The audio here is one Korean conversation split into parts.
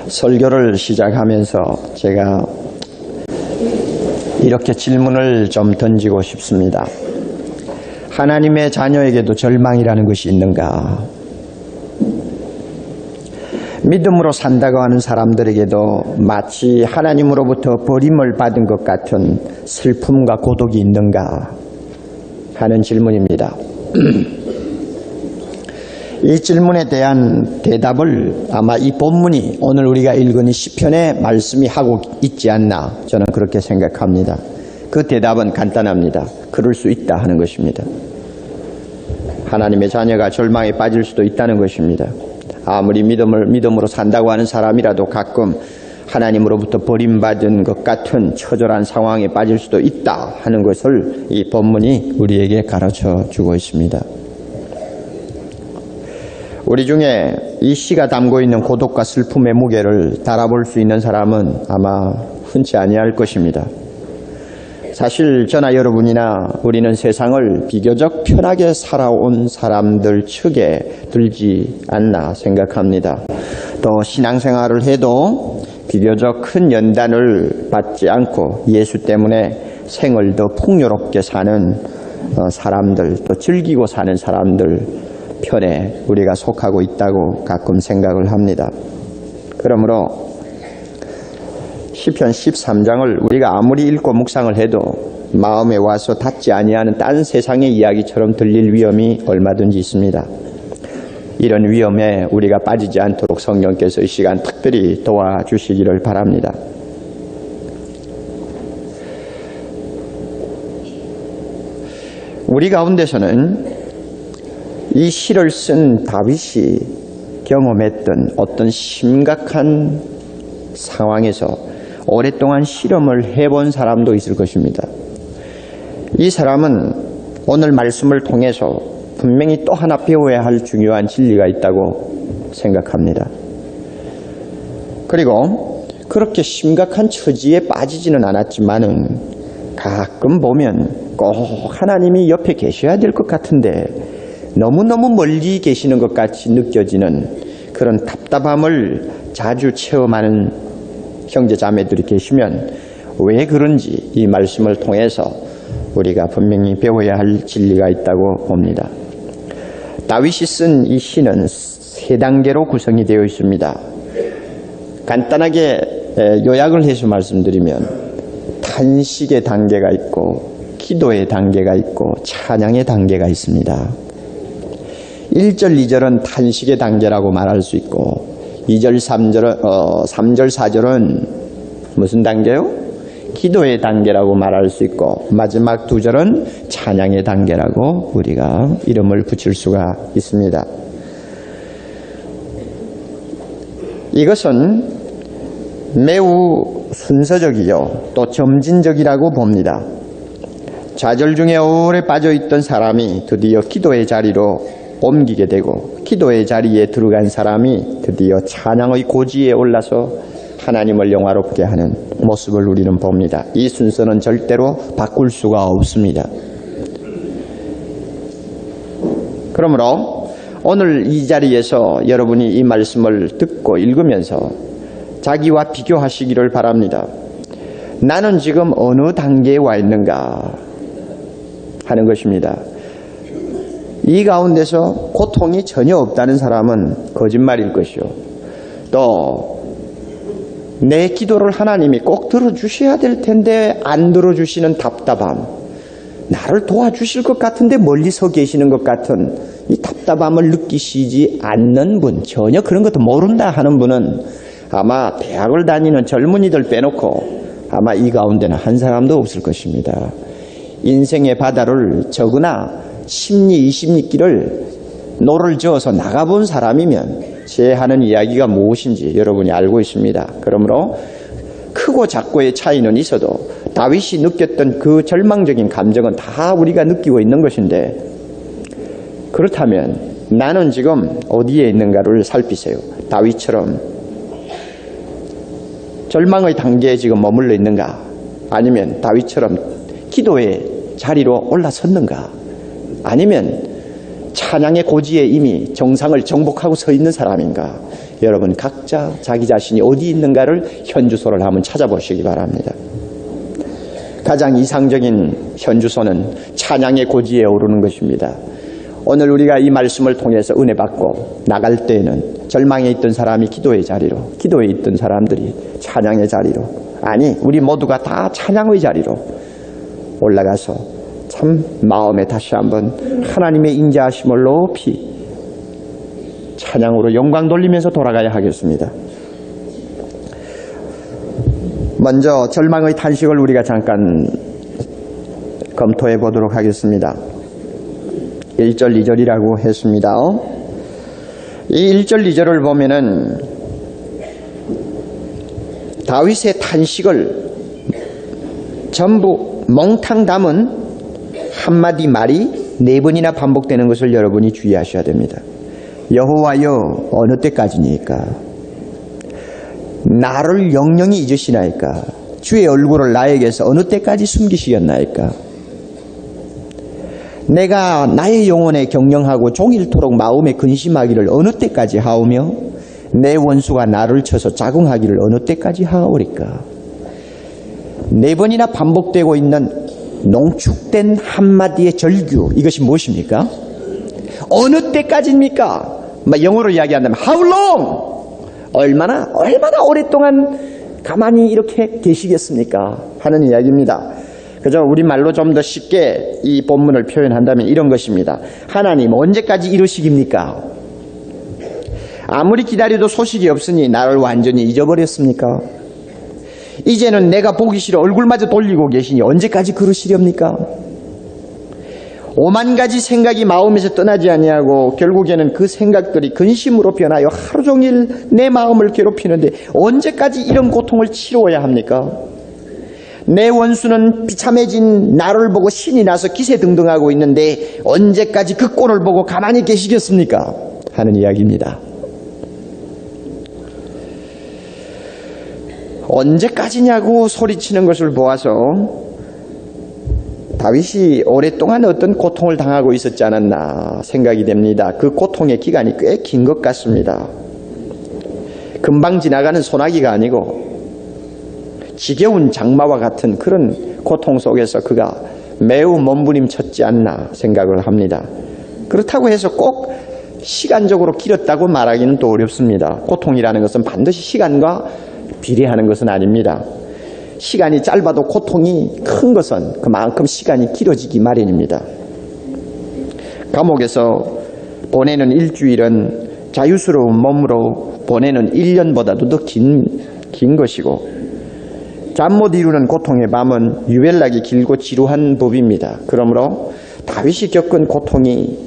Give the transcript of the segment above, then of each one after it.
설교를 시작하면서 제가 이렇게 질문을 좀 던지고 싶습니다. 하나님의 자녀에게도 절망이라는 것이 있는가? 믿음으로 산다고 하는 사람들에게도 마치 하나님으로부터 버림을 받은 것 같은 슬픔과 고독이 있는가 하는 질문입니다. 이 질문에 대한 대답을 아마 이 본문이 오늘 우리가 읽은 이 시편의 말씀이 하고 있지 않나 저는 그렇게 생각합니다. 그 대답은 간단합니다. 그럴 수 있다 하는 것입니다. 하나님의 자녀가 절망에 빠질 수도 있다는 것입니다. 아무리 믿음으로 산다고 하는 사람이라도 가끔 하나님으로부터 버림받은 것 같은 처절한 상황에 빠질 수도 있다 하는 것을 이 본문이 우리에게 가르쳐 주고 있습니다. 우리 중에 이 시가 담고 있는 고독과 슬픔의 무게를 달아볼 수 있는 사람은 아마 흔치 아니할 것입니다. 사실 저나 여러분이나 우리는 세상을 비교적 편하게 살아온 사람들 측에 들지 않나 생각합니다. 또 신앙생활을 해도 비교적 큰 연단을 받지 않고 예수 때문에 생을 더 풍요롭게 사는 사람들, 또 즐기고 사는 사람들 편에 우리가 속하고 있다고 가끔 생각을 합니다. 그러므로 시편 13장을 우리가 아무리 읽고 묵상을 해도 마음에 와서 닿지 아니하는 딴 세상의 이야기처럼 들릴 위험이 얼마든지 있습니다. 이런 위험에 우리가 빠지지 않도록 성령께서 이 시간 특별히 도와주시기를 바랍니다. 우리 가운데서는 이 시를 쓴 다윗이 경험했던 어떤 심각한 상황에서 오랫동안 실험을 해본 사람도 있을 것입니다. 이 사람은 오늘 말씀을 통해서 분명히 또 하나 배워야 할 중요한 진리가 있다고 생각합니다. 그리고 그렇게 심각한 처지에 빠지지는 않았지만은 가끔 보면 꼭 하나님이 옆에 계셔야 될 것 같은데 너무너무 멀리 계시는 것 같이 느껴지는 그런 답답함을 자주 체험하는 형제 자매들이 계시면 왜 그런지 이 말씀을 통해서 우리가 분명히 배워야 할 진리가 있다고 봅니다. 다윗이 쓴 이 시는 세 단계로 구성이 되어 있습니다. 간단하게 요약을 해서 말씀드리면 탄식의 단계가 있고 기도의 단계가 있고 찬양의 단계가 있습니다. 1절, 2절은 탄식의 단계라고 말할 수 있고 2절, 3절, 4절은 무슨 단계요? 기도의 단계라고 말할 수 있고 마지막 2절은 찬양의 단계라고 우리가 이름을 붙일 수가 있습니다. 이것은 매우 순서적이요 또 점진적이라고 봅니다. 좌절 중에 오래 빠져있던 사람이 드디어 기도의 자리로 옮기게 되고 기도의 자리에 들어간 사람이 드디어 찬양의 고지에 올라서 하나님을 영화롭게 하는 모습을 우리는 봅니다. 이 순서는 절대로 바꿀 수가 없습니다. 그러므로 오늘 이 자리에서 여러분이 이 말씀을 듣고 읽으면서 자기와 비교하시기를 바랍니다. 나는 지금 어느 단계에 와 있는가 하는 것입니다. 이 가운데서 고통이 전혀 없다는 사람은 거짓말일 것이요. 또 내 기도를 하나님이 꼭 들어주셔야 될 텐데 안 들어주시는 답답함, 나를 도와주실 것 같은데 멀리 서 계시는 것 같은 이 답답함을 느끼시지 않는 분, 전혀 그런 것도 모른다 하는 분은 아마 대학을 다니는 젊은이들 빼놓고 아마 이 가운데는 한 사람도 없을 것입니다. 인생의 바다를 적으나 10리, 20리 길을 노를 저어서 나가본 사람이면 제 하는 이야기가 무엇인지 여러분이 알고 있습니다. 그러므로 크고 작고의 차이는 있어도 다윗이 느꼈던 그 절망적인 감정은 다 우리가 느끼고 있는 것인데 그렇다면 나는 지금 어디에 있는가를 살피세요. 다윗처럼 절망의 단계에 지금 머물러 있는가 아니면 다윗처럼 기도의 자리로 올라섰는가 아니면 찬양의 고지에 이미 정상을 정복하고 서 있는 사람인가? 여러분 각자 자기 자신이 어디 있는가를 현주소를 한번 찾아보시기 바랍니다. 가장 이상적인 현주소는 찬양의 고지에 오르는 것입니다. 오늘 우리가 이 말씀을 통해서 은혜 받고 나갈 때에는 절망에 있던 사람이 기도의 자리로, 기도에 있던 사람들이 찬양의 자리로, 아니 우리 모두가 다 찬양의 자리로 올라가서 참 마음에 다시 한번 하나님의 인자하심을 높이 찬양으로 영광 돌리면서 돌아가야 하겠습니다. 먼저 절망의 탄식을 우리가 잠깐 검토해 보도록 하겠습니다. 1절 2절이라고 했습니다. 이 1절 2절을 보면은 다윗의 탄식을 전부 몽탕 담은 한마디 말이 4번이나 반복되는 것을 여러분이 주의하셔야 됩니다. 여호와여 어느 때까지니까? 나를 영영히 잊으시나이까? 주의 얼굴을 나에게서 어느 때까지 숨기시겠나이까? 내가 나의 영혼에 경영하고 종일토록 마음에 근심하기를 어느 때까지 하오며 내 원수가 나를 쳐서 자궁하기를 어느 때까지 하오리까? 4번이나 반복되고 있는 농축된 한마디의 절규, 이것이 무엇입니까? 어느 때까지입니까? 영어로 이야기한다면 How long? 얼마나 오랫동안 가만히 이렇게 계시겠습니까? 하는 이야기입니다. 그저 우리말로 좀 더 쉽게 이 본문을 표현한다면 이런 것입니다. 하나님 언제까지 이러시깁니까? 아무리 기다려도 소식이 없으니 나를 완전히 잊어버렸습니까? 이제는 내가 보기 싫어 얼굴마저 돌리고 계시니 언제까지 그러시렵니까? 5만 가지 생각이 마음에서 떠나지 아니하고 결국에는 그 생각들이 근심으로 변하여 하루 종일 내 마음을 괴롭히는데 언제까지 이런 고통을 치러야 합니까? 내 원수는 비참해진 나를 보고 신이 나서 기세등등하고 있는데 언제까지 그 꼴을 보고 가만히 계시겠습니까? 하는 이야기입니다. 언제까지냐고 소리치는 것을 보아서 다윗이 오랫동안 어떤 고통을 당하고 있었지 않았나 생각이 됩니다. 그 고통의 기간이 꽤 긴 것 같습니다. 금방 지나가는 소나기가 아니고 지겨운 장마와 같은 그런 고통 속에서 그가 매우 몸부림쳤지 않나 생각을 합니다. 그렇다고 해서 꼭 시간적으로 길었다고 말하기는 또 어렵습니다. 고통이라는 것은 반드시 시간과 비례하는 것은 아닙니다. 시간이 짧아도 고통이 큰 것은 그만큼 시간이 길어지기 마련입니다. 감옥에서 보내는 일주일은 자유스러운 몸으로 보내는 1년보다도 더 긴 것이고 잠 못 이루는 고통의 밤은 유별나게 길고 지루한 법입니다. 그러므로 다윗이 겪은 고통이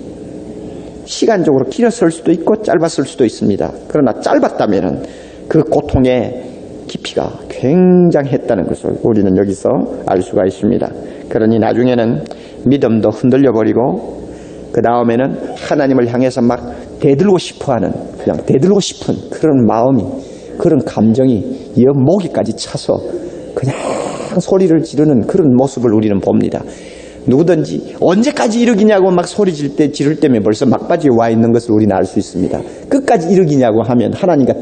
시간적으로 길었을 수도 있고 짧았을 수도 있습니다. 그러나 짧았다면 그 고통의 깊이가 굉장했다는 것을 우리는 여기서 알 수가 있습니다. 그러니 나중에는 믿음도 흔들려버리고 그 다음에는 하나님을 향해서 막 대들고 싶어하는, 그냥 대들고 싶은 그런 마음이, 그런 감정이 목에까지 차서 그냥 소리를 지르는 그런 모습을 우리는 봅니다. 누구든지 언제까지 이러기냐고 막 소리 지를 때면 벌써 막바지에 와 있는 것을 우리는 알 수 있습니다. 끝까지 이러기냐고 하면 하나님과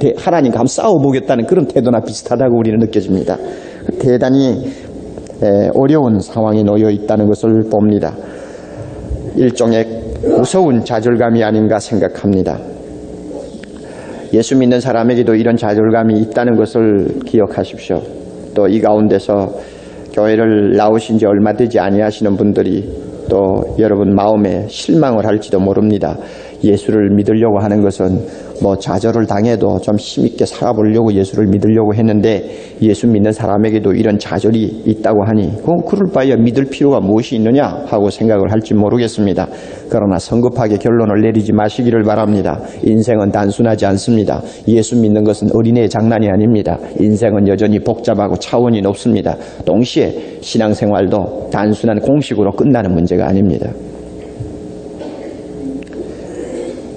한번 싸워보겠다는 그런 태도나 비슷하다고 우리는 느껴집니다. 대단히 어려운 상황에 놓여 있다는 것을 봅니다. 일종의 무서운 좌절감이 아닌가 생각합니다. 예수 믿는 사람에게도 이런 좌절감이 있다는 것을 기억하십시오. 또 이 가운데서 교회를 나오신 지 얼마 되지 아니하시는 분들이 또 여러분 마음에 실망을 할지도 모릅니다. 예수를 믿으려고 하는 것은 뭐 좌절을 당해도 좀 힘있게 살아보려고 예수를 믿으려고 했는데 예수 믿는 사람에게도 이런 좌절이 있다고 하니 그럴 바에야 믿을 필요가 무엇이 있느냐 하고 생각을 할지 모르겠습니다. 그러나 성급하게 결론을 내리지 마시기를 바랍니다. 인생은 단순하지 않습니다. 예수 믿는 것은 어린애의 장난이 아닙니다. 인생은 여전히 복잡하고 차원이 높습니다. 동시에 신앙생활도 단순한 공식으로 끝나는 문제가 아닙니다.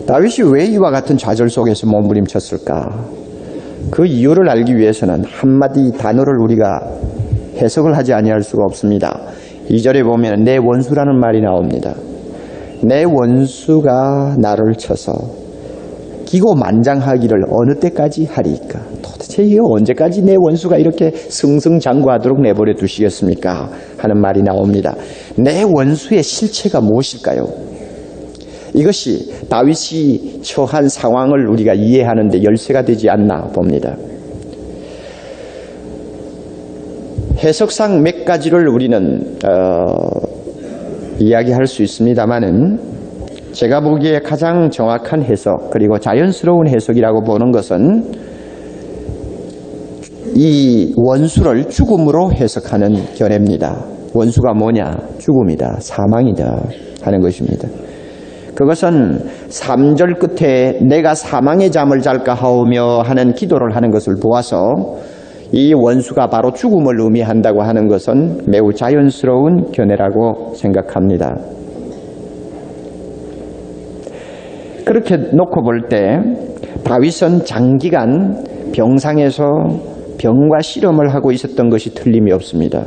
다윗이 왜 이와 같은 좌절 속에서 몸부림쳤을까? 그 이유를 알기 위해서는 한마디 단어를 우리가 해석을 하지 아니할 수가 없습니다. 2절에 보면 내 원수라는 말이 나옵니다. 내 원수가 나를 쳐서 기고만장하기를 어느 때까지 하리이까? 도대체 이게 언제까지 내 원수가 이렇게 승승장구하도록 내버려 두시겠습니까? 하는 말이 나옵니다. 내 원수의 실체가 무엇일까요? 이것이 다윗이 처한 상황을 우리가 이해하는 데 열쇠가 되지 않나 봅니다. 해석상 몇 가지를 우리는 이야기할 수 있습니다만은 제가 보기에 가장 정확한 해석 그리고 자연스러운 해석이라고 보는 것은 이 원수를 죽음으로 해석하는 견해입니다. 원수가 뭐냐? 죽음이다. 사망이다. 하는 것입니다. 그것은 3절 끝에 내가 사망의 잠을 잘까 하오며 하는 기도를 하는 것을 보아서 이 원수가 바로 죽음을 의미한다고 하는 것은 매우 자연스러운 견해라고 생각합니다. 그렇게 놓고 볼 때 다윗은 장기간 병상에서 병과 씨름을 하고 있었던 것이 틀림이 없습니다.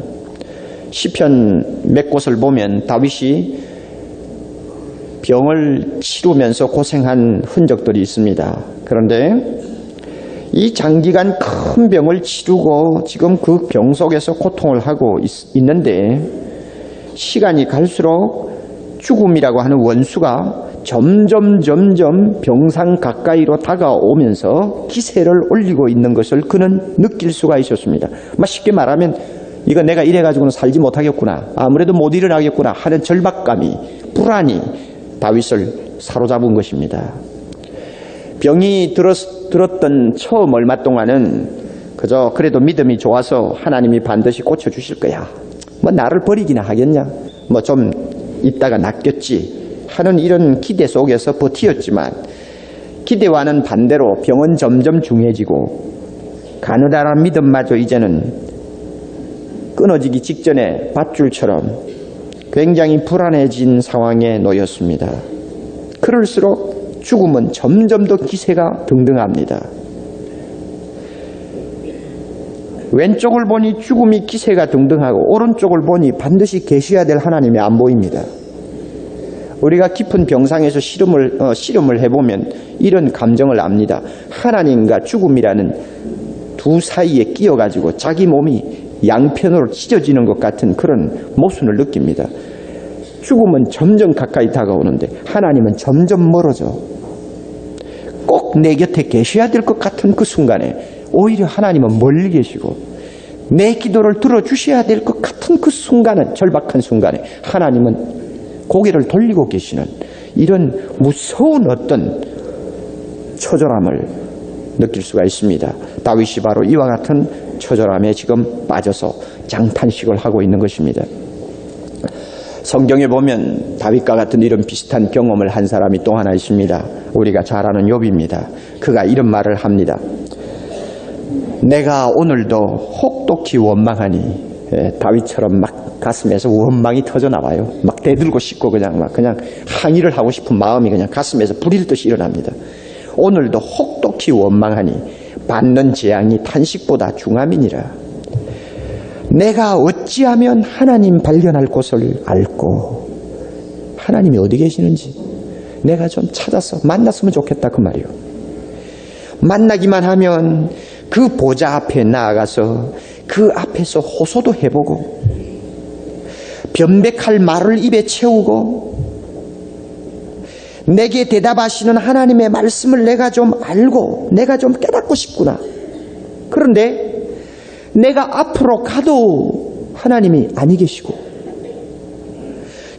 시편 몇 곳을 보면 다윗이 병을 치르면서 고생한 흔적들이 있습니다. 그런데 이 장기간 큰 병을 치르고 지금 그 병 속에서 고통을 하고 있는데 시간이 갈수록 죽음이라고 하는 원수가 점점 병상 가까이로 다가오면서 기세를 올리고 있는 것을 그는 느낄 수가 있었습니다. 쉽게 말하면 이거 내가 이래가지고는 살지 못하겠구나, 아무래도 못 일어나겠구나 하는 절박감이, 불안이 다윗을 사로잡은 것입니다. 병이 들었던 처음 얼마 동안은 그저 그래도 믿음이 좋아서 하나님이 반드시 고쳐주실 거야, 나를 버리기나 하겠냐, 좀 있다가 낫겠지 하는 이런 기대 속에서 버티었지만 기대와는 반대로 병은 점점 중해지고 가느다란 믿음마저 이제는 끊어지기 직전에 밧줄처럼 굉장히 불안해진 상황에 놓였습니다. 그럴수록 죽음은 점점 더 기세가 등등합니다. 왼쪽을 보니 죽음이 기세가 등등하고 오른쪽을 보니 반드시 계셔야 될 하나님이 안 보입니다. 우리가 깊은 병상에서 씨름을 해보면 이런 감정을 압니다. 하나님과 죽음이라는 두 사이에 끼어가지고 자기 몸이 양편으로 찢어지는 것 같은 그런 모순을 느낍니다. 죽음은 점점 가까이 다가오는데 하나님은 점점 멀어져. 꼭 내 곁에 계셔야 될 것 같은 그 순간에 오히려 하나님은 멀리 계시고 내 기도를 들어주셔야 될 것 같은 그 순간은, 절박한 순간에 하나님은 고개를 돌리고 계시는 이런 무서운 어떤 처절함을 느낄 수가 있습니다. 다윗이 바로 이와 같은 처절함에 지금 빠져서 장탄식을 하고 있는 것입니다. 성경에 보면 다윗과 같은 이런 비슷한 경험을 한 사람이 또 하나 있습니다. 우리가 잘 아는 욥입니다. 그가 이런 말을 합니다. 내가 오늘도 혹독히 원망하니, 다윗처럼 막 가슴에서 원망이 터져 나와요. 막 대들고 싶고 그냥 항의를 하고 싶은 마음이 그냥 가슴에서 불일듯이 일어납니다. 오늘도 혹독히 원망하니 받는 재앙이 탄식보다 중함이니라. 내가 어찌하면 하나님 발견할 곳을 알고, 하나님이 어디 계시는지 내가 좀 찾아서 만났으면 좋겠다 그 말이요. 만나기만 하면 그 보좌 앞에 나아가서 그 앞에서 호소도 해보고 변백할 말을 입에 채우고 내게 대답하시는 하나님의 말씀을 내가 좀 알고 내가 좀 깨닫고 싶구나. 그런데 내가 앞으로 가도 하나님이 아니 계시고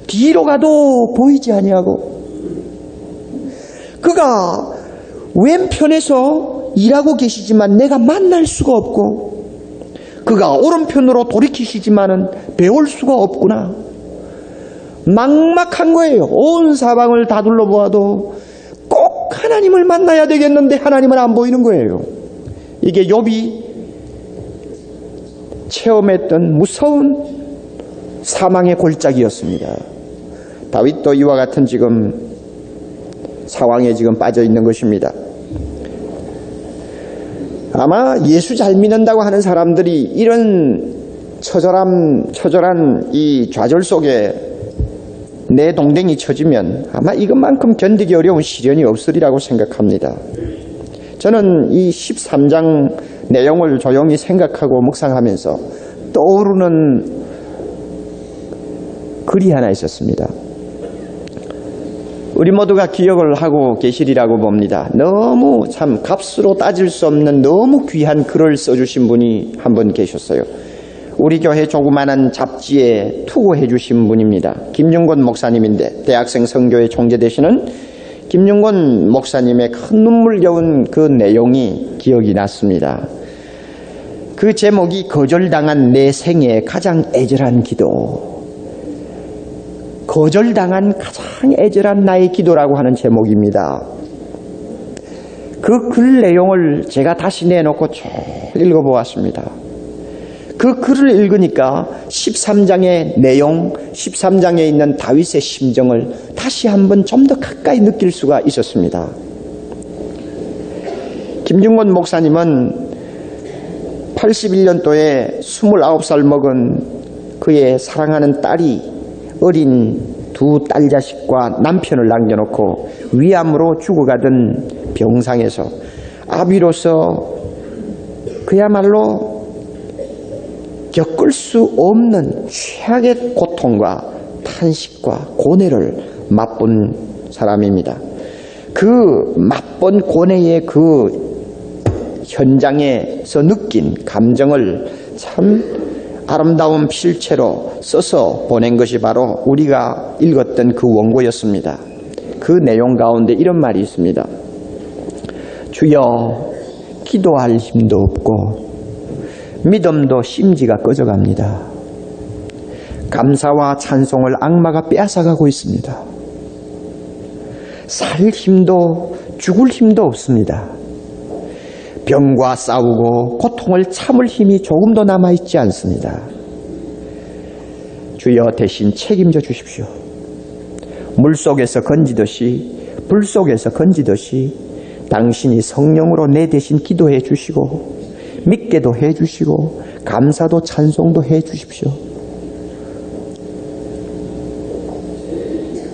뒤로 가도 보이지 아니하고 그가 왼편에서 일하고 계시지만 내가 만날 수가 없고 그가 오른편으로 돌이키시지만은 배울 수가 없구나. 막막한 거예요. 온 사방을 다 둘러보아도 꼭 하나님을 만나야 되겠는데 하나님은 안 보이는 거예요. 이게 욥이 체험했던 무서운 사망의 골짜기였습니다. 다윗도 이와 같은 지금 상황에 지금 빠져 있는 것입니다. 아마 예수 잘 믿는다고 하는 사람들이 이런 처절한 이 좌절 속에 내 동댕이 쳐지면 아마 이것만큼 견디기 어려운 시련이 없으리라고 생각합니다. 저는 이 13장 내용을 조용히 생각하고 묵상하면서 떠오르는 글이 하나 있었습니다. 우리 모두가 기억을 하고 계시리라고 봅니다. 너무 참 값으로 따질 수 없는 너무 귀한 글을 써주신 분이 한 분 계셨어요. 우리 교회 조그마한 잡지에 투고해 주신 분입니다. 김윤권 목사님인데, 대학생 선교회 총재 되시는 김윤권 목사님의 큰 눈물겨운 그 내용이 기억이 났습니다. 그 제목이 거절당한 내 생애 가장 애절한 기도. 거절당한 가장 애절한 나의 기도라고 하는 제목입니다. 그 글 내용을 제가 다시 내놓고 쭉 읽어보았습니다. 그 글을 읽으니까 13장의 내용, 13장에 있는 다윗의 심정을 다시 한번 좀 더 가까이 느낄 수가 있었습니다. 김중권 목사님은 81년도에 29살 먹은 그의 사랑하는 딸이 어린 두 딸 자식과 남편을 남겨놓고 위암으로 죽어가던 병상에서 아비로서 그야말로 겪을 수 없는 최악의 고통과 탄식과 고뇌를 맛본 사람입니다. 그 맛본 고뇌의 그 현장에서 느낀 감정을 참 아름다운 필체로 써서 보낸 것이 바로 우리가 읽었던 그 원고였습니다. 그 내용 가운데 이런 말이 있습니다. 주여, 기도할 힘도 없고 믿음도 심지가 꺼져갑니다. 감사와 찬송을 악마가 빼앗아가고 있습니다. 살 힘도 죽을 힘도 없습니다. 병과 싸우고 고통을 참을 힘이 조금도 남아있지 않습니다. 주여, 대신 책임져 주십시오. 물속에서 건지듯이, 불속에서 건지듯이 당신이 성령으로 내 대신 기도해 주시고 믿게도 해 주시고 감사도 찬송도 해 주십시오.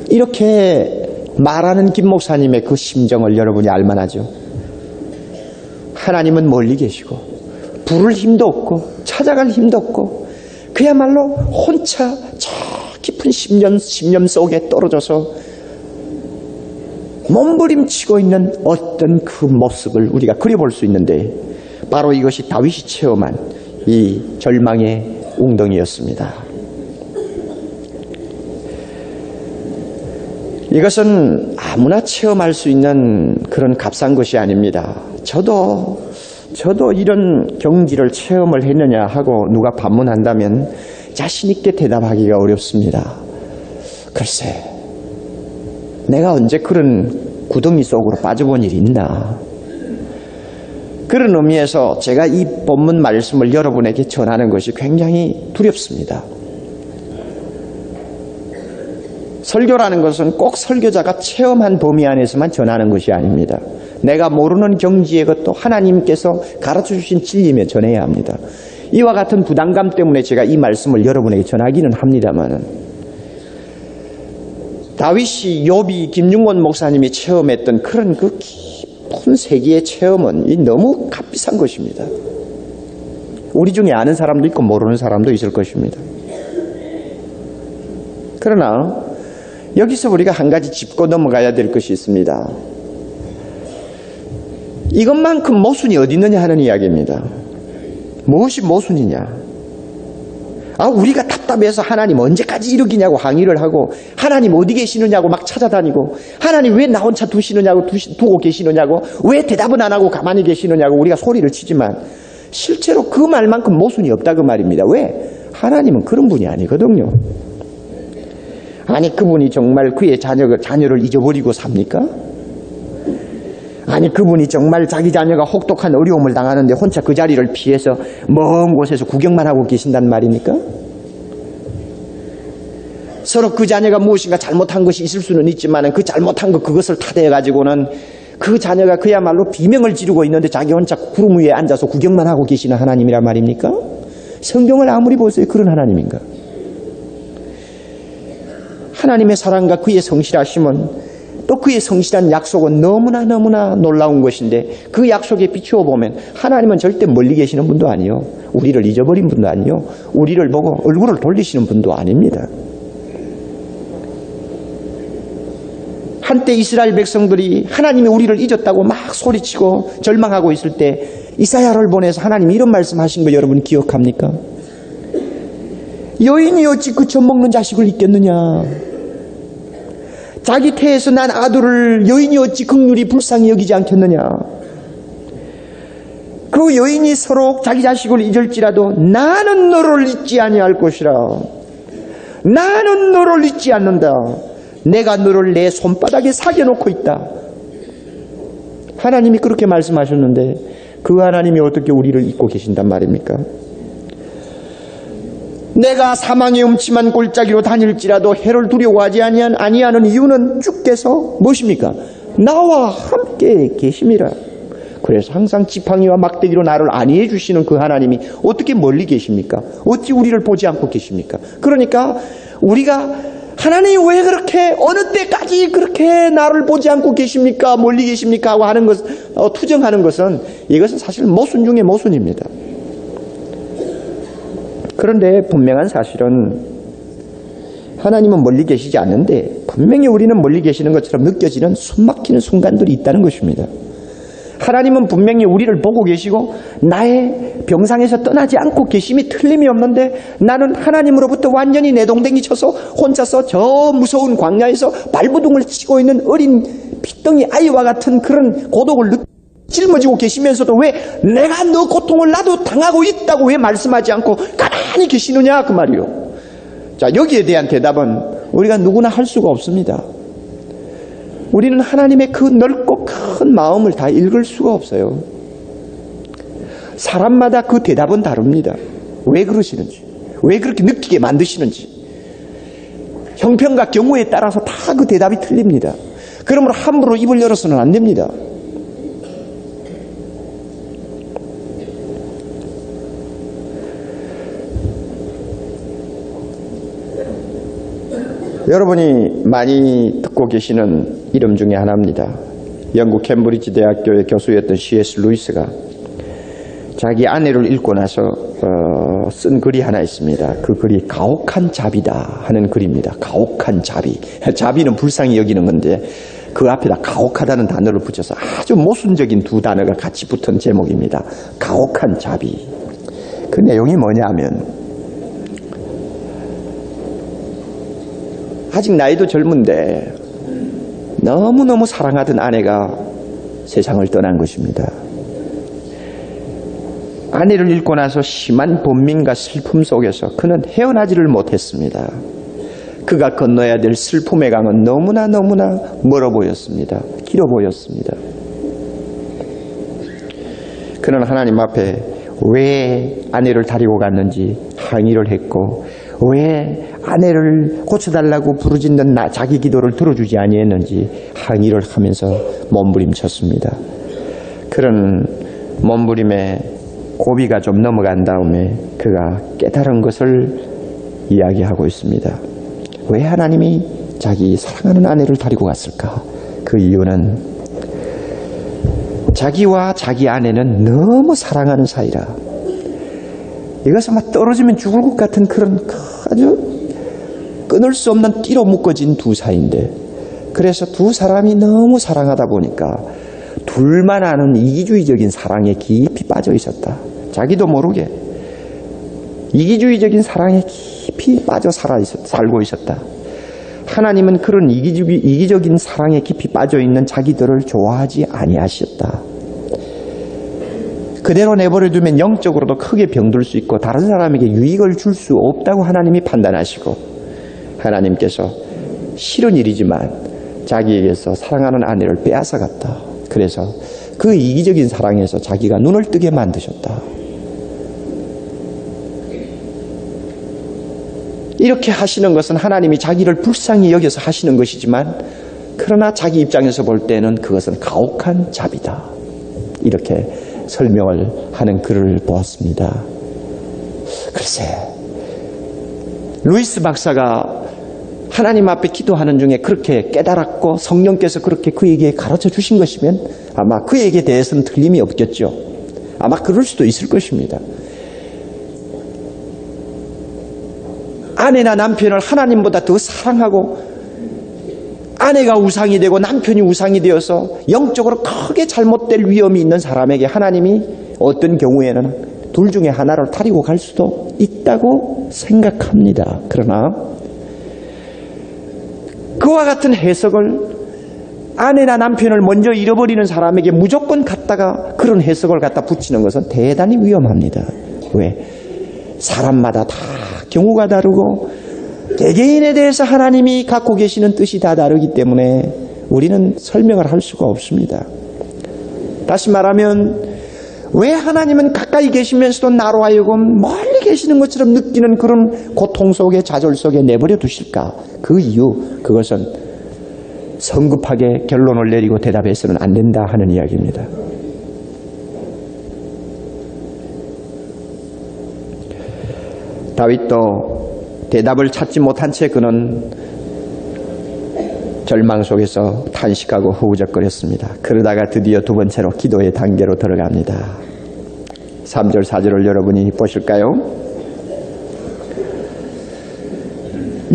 이렇게 말하는 김 목사님의 그 심정을 여러분이 알만하죠. 하나님은 멀리 계시고 부를 힘도 없고 찾아갈 힘도 없고 그야말로 혼자 저 깊은 심령 속에 떨어져서 몸부림치고 있는 어떤 그 모습을 우리가 그려볼 수 있는데, 바로 이것이 다윗이 체험한 이 절망의 웅덩이였습니다. 이것은 아무나 체험할 수 있는 그런 값싼 것이 아닙니다. 저도 이런 경지를 체험을 했느냐 하고 누가 반문한다면 자신 있게 대답하기가 어렵습니다. 글쎄, 내가 언제 그런 구덩이 속으로 빠져본 일이 있나? 그런 의미에서 제가 이 본문 말씀을 여러분에게 전하는 것이 굉장히 두렵습니다. 설교라는 것은 꼭 설교자가 체험한 범위 안에서만 전하는 것이 아닙니다. 내가 모르는 경지의 것도 하나님께서 가르쳐 주신 진리면 전해야 합니다. 이와 같은 부담감 때문에 제가 이 말씀을 여러분에게 전하기는 합니다만, 다윗이, 욥이, 김윤권 목사님이 체험했던 그런 그 깊은 세계의 체험은 너무 값비싼 것입니다. 우리 중에 아는 사람도 있고 모르는 사람도 있을 것입니다. 그러나 여기서 우리가 한 가지 짚고 넘어가야 될 것이 있습니다. 이것만큼 모순이 어디 있느냐 하는 이야기입니다. 무엇이 모순이냐? 우리가 답답해서 하나님 언제까지 이러기냐고 항의를 하고, 하나님 어디 계시느냐고 막 찾아다니고, 하나님 왜 나 혼자 두고 계시느냐고, 왜 대답은 안 하고 가만히 계시느냐고 우리가 소리를 치지만 실제로 그 말만큼 모순이 없다 그 말입니다. 왜? 하나님은 그런 분이 아니거든요. 아니, 그분이 정말 그의 자녀를 잊어버리고 삽니까? 아니, 그분이 정말 자기 자녀가 혹독한 어려움을 당하는데 혼자 그 자리를 피해서 먼 곳에서 구경만 하고 계신단 말입니까? 서로 그 자녀가 무엇인가 잘못한 것이 있을 수는 있지만 그 잘못한 그것을 타대해가지고는 그 자녀가 그야말로 비명을 지르고 있는데 자기 혼자 구름 위에 앉아서 구경만 하고 계시는 하나님이란 말입니까? 성경을 아무리 보세요, 그런 하나님인가? 하나님의 사랑과 그의 성실하심은 또 그의 성실한 약속은 너무나 놀라운 것인데 그 약속에 비추어 보면 하나님은 절대 멀리 계시는 분도 아니요, 우리를 잊어버린 분도 아니요, 우리를 보고 얼굴을 돌리시는 분도 아닙니다. 한때 이스라엘 백성들이 하나님이 우리를 잊었다고 막 소리치고 절망하고 있을 때 이사야를 보내서 하나님이 이런 말씀하신 거 여러분 기억합니까? 여인이 어찌 그 젖 먹는 자식을 잊겠느냐, 자기 태에서 난 아들을 여인이 어찌 긍휼히 불쌍히 여기지 않겠느냐. 그 여인이 서로 자기 자식을 잊을지라도 나는 너를 잊지 아니할 것이라. 나는 너를 잊지 않는다. 내가 너를 내 손바닥에 사겨놓고 있다. 하나님이 그렇게 말씀하셨는데 그 하나님이 어떻게 우리를 잊고 계신단 말입니까? 내가 사망의 음침한 골짜기로 다닐지라도 해를 두려워하지 아니하는 이유는 주께서 무엇입니까? 나와 함께 계심이라. 그래서 항상 지팡이와 막대기로 나를 안위해 주시는 그 하나님이 어떻게 멀리 계십니까? 어찌 우리를 보지 않고 계십니까? 그러니까 우리가 하나님이 왜 그렇게 어느 때까지 그렇게 나를 보지 않고 계십니까? 멀리 계십니까? 하고 하는 것, 투정하는 것은 이것은 사실 모순 중에 모순입니다. 그런데 분명한 사실은 하나님은 멀리 계시지 않는데 분명히 우리는 멀리 계시는 것처럼 느껴지는 숨막히는 순간들이 있다는 것입니다. 하나님은 분명히 우리를 보고 계시고 나의 병상에서 떠나지 않고 계심이 틀림이 없는데 나는 하나님으로부터 완전히 내동댕이 쳐서 혼자서 저 무서운 광야에서 발부둥을 치고 있는 어린 핏덩이 아이와 같은 그런 고독을 짊어지고 계시면서도 왜 내가 너 고통을 나도 당하고 있다고 왜 말씀하지 않고 가만히 계시느냐 그 말이요. 자, 여기에 대한 대답은 우리가 누구나 할 수가 없습니다. 우리는 하나님의 그 넓고 큰 마음을 다 읽을 수가 없어요. 사람마다 그 대답은 다릅니다. 왜 그러시는지, 왜 그렇게 느끼게 만드시는지, 형편과 경우에 따라서 다 그 대답이 틀립니다. 그러므로 함부로 입을 열어서는 안 됩니다. 여러분이 많이 듣고 계시는 이름 중에 하나입니다. 영국 캠브리지 대학교의 교수였던 C.S. 루이스가 자기 아내를 잃고 나서 쓴 글이 하나 있습니다. 그 글이 가혹한 자비다 하는 글입니다. 가혹한 자비. 자비는 불쌍히 여기는 건데 그 앞에다 가혹하다는 단어를 붙여서 아주 모순적인 두 단어가 같이 붙은 제목입니다. 가혹한 자비. 그 내용이 뭐냐면 아직 나이도 젊은데 너무너무 사랑하던 아내가 세상을 떠난 것입니다. 아내를 잃고 나서 심한 번민과 슬픔 속에서 그는 헤어나지를 못했습니다. 그가 건너야 될 슬픔의 강은 너무나 멀어 보였습니다. 길어 보였습니다. 그는 하나님 앞에 왜 아내를 데리고 갔는지 항의를 했고 왜 아내를 고쳐달라고 부르짖는 자기 기도를 들어주지 아니했는지 항의를 하면서 몸부림쳤습니다. 그런 몸부림에 고비가 좀 넘어간 다음에 그가 깨달은 것을 이야기하고 있습니다. 왜 하나님이 자기 사랑하는 아내를 데리고 갔을까? 그 이유는 자기와 자기 아내는 너무 사랑하는 사이라. 이것은 막 떨어지면 죽을 것 같은 그런 아주 끊을 수 없는 띠로 묶어진 두 사이인데, 그래서 두 사람이 너무 사랑하다 보니까 둘만 아는 이기주의적인 사랑에 깊이 빠져 있었다. 자기도 모르게 이기주의적인 사랑에 깊이 빠져 살고 있었다. 하나님은 그런 이기적인 사랑에 깊이 빠져 있는 자기들을 좋아하지 아니하셨다. 그대로 내버려두면 영적으로도 크게 병들 수 있고 다른 사람에게 유익을 줄 수 없다고 하나님이 판단하시고, 하나님께서 싫은 일이지만 자기에게서 사랑하는 아내를 빼앗아갔다. 그래서 그 이기적인 사랑에서 자기가 눈을 뜨게 만드셨다. 이렇게 하시는 것은 하나님이 자기를 불쌍히 여겨서 하시는 것이지만, 그러나 자기 입장에서 볼 때는 그것은 가혹한 자비다. 이렇게 설명을 하는 글을 보았습니다. 글쎄, 루이스 박사가 하나님 앞에 기도하는 중에 그렇게 깨달았고 성령께서 그렇게 그에게 가르쳐 주신 것이면 아마 그에게 대해서는 틀림이 없겠죠. 아마 그럴 수도 있을 것입니다. 아내나 남편을 하나님보다 더 사랑하고 아내가 우상이 되고 남편이 우상이 되어서 영적으로 크게 잘못될 위험이 있는 사람에게 하나님이 어떤 경우에는 둘 중에 하나를 타리고 갈 수도 있다고 생각합니다. 그러나 그와 같은 해석을 아내나 남편을 먼저 잃어버리는 사람에게 무조건 갖다가 그런 해석을 갖다 붙이는 것은 대단히 위험합니다. 왜? 사람마다 다 경우가 다르고 개개인에 대해서 하나님이 갖고 계시는 뜻이 다 다르기 때문에 우리는 설명을 할 수가 없습니다. 다시 말하면 왜 하나님은 가까이 계시면서도 나로 하여금 멀리 계시는 것처럼 느끼는 그런 고통 속에 좌절 속에 내버려 두실까? 그 이유, 그것은 성급하게 결론을 내리고 대답해서는 안 된다 하는 이야기입니다. 다윗도 대답을 찾지 못한 채 그는 절망 속에서 탄식하고 허우적거렸습니다. 그러다가 드디어 두 번째로 기도의 단계로 들어갑니다. 3절 4절을 여러분이 보실까요?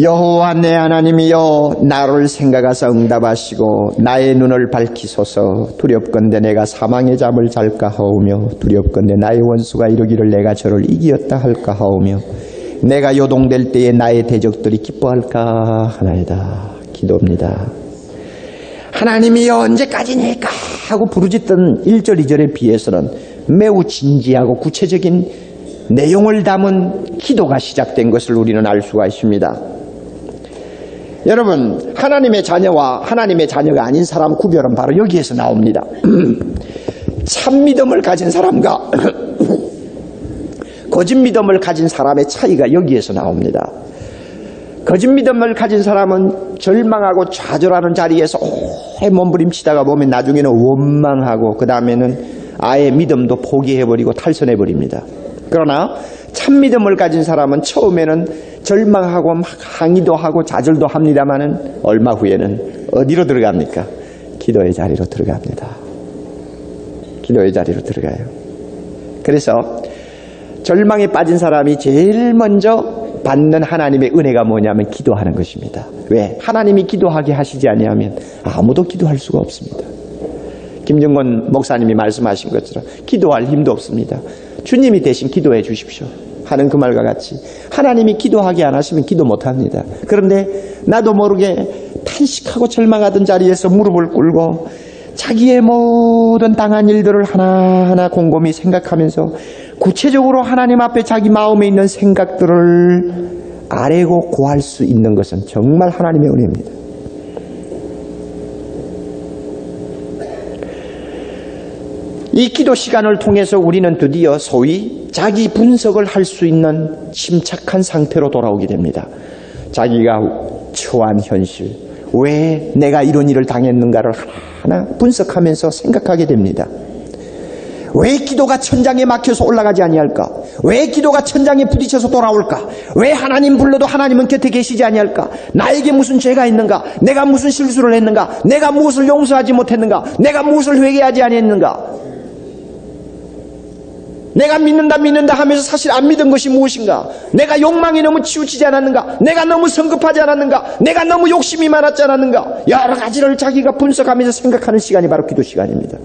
여호와 내 하나님이여 나를 생각하사 응답하시고 나의 눈을 밝히소서. 두렵건대 내가 사망의 잠을 잘까 하오며 두렵건대 나의 원수가 이르기를 내가 저를 이기었다 할까 하오며 내가 요동될 때에 나의 대적들이 기뻐할까 하나이다. 기도입니다. 하나님이여 언제까지니까 하고 부르짖던 1절 2절에 비해서는 매우 진지하고 구체적인 내용을 담은 기도가 시작된 것을 우리는 알 수가 있습니다. 여러분, 하나님의 자녀와 하나님의 자녀가 아닌 사람 구별은 바로 여기에서 나옵니다. 참 믿음을 가진 사람과 거짓 믿음을 가진 사람의 차이가 여기에서 나옵니다. 거짓 믿음을 가진 사람은 절망하고 좌절하는 자리에서 오래 몸부림치다가 보면 나중에는 원망하고 그 다음에는 아예 믿음도 포기해버리고 탈선해버립니다. 그러나 참 믿음을 가진 사람은 처음에는 절망하고 막 항의도 하고 좌절도 합니다마는 얼마 후에는 어디로 들어갑니까? 기도의 자리로 들어갑니다. 기도의 자리로 들어가요. 그래서 절망에 빠진 사람이 제일 먼저 받는 하나님의 은혜가 뭐냐면 기도하는 것입니다. 왜? 하나님이 기도하게 하시지 아니하면 아무도 기도할 수가 없습니다. 김정건 목사님이 말씀하신 것처럼 기도할 힘도 없습니다. 주님이 대신 기도해 주십시오 하는 그 말과 같이 하나님이 기도하게 안 하시면 기도 못합니다. 그런데 나도 모르게 탄식하고 절망하던 자리에서 무릎을 꿇고 자기의 모든 당한 일들을 하나하나 곰곰이 생각하면서 구체적으로 하나님 앞에 자기 마음에 있는 생각들을 아뢰고 고할 수 있는 것은 정말 하나님의 은혜입니다. 이 기도 시간을 통해서 우리는 드디어 소위 자기 분석을 할 수 있는 침착한 상태로 돌아오게 됩니다. 자기가 처한 현실, 왜 내가 이런 일을 당했는가를 하나하나 분석하면서 생각하게 됩니다. 왜 기도가 천장에 막혀서 올라가지 아니할까? 왜 기도가 천장에 부딪혀서 돌아올까? 왜 하나님 불러도 하나님은 곁에 계시지 아니할까? 나에게 무슨 죄가 있는가? 내가 무슨 실수를 했는가? 내가 무엇을 용서하지 못했는가? 내가 무엇을 회개하지 아니했는가? 내가 믿는다 하면서 사실 안 믿은 것이 무엇인가? 내가 욕망이 너무 치우치지 않았는가? 내가 너무 성급하지 않았는가? 내가 너무 욕심이 많았지 않았는가? 여러 가지를 자기가 분석하면서 생각하는 시간이 바로 기도 시간입니다.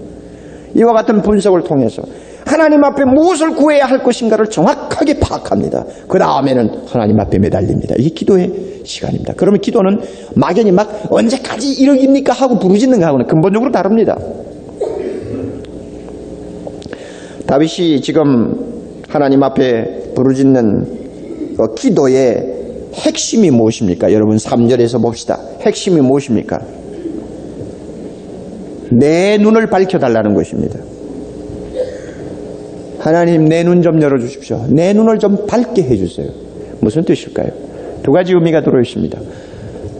이와 같은 분석을 통해서 하나님 앞에 무엇을 구해야 할 것인가를 정확하게 파악합니다. 그 다음에는 하나님 앞에 매달립니다. 이게 기도의 시간입니다. 그러면 기도는 막연히 막 언제까지 이러깁니까 하고 부르짖는가 하고는 근본적으로 다릅니다. 다윗이 지금 하나님 앞에 부르짖는 기도의 핵심이 무엇입니까? 여러분 3절에서 봅시다. 핵심이 무엇입니까? 내 눈을 밝혀달라는 것입니다. 하나님 내 눈 좀 열어주십시오. 내 눈을 좀 밝게 해주세요. 무슨 뜻일까요? 두 가지 의미가 들어있습니다.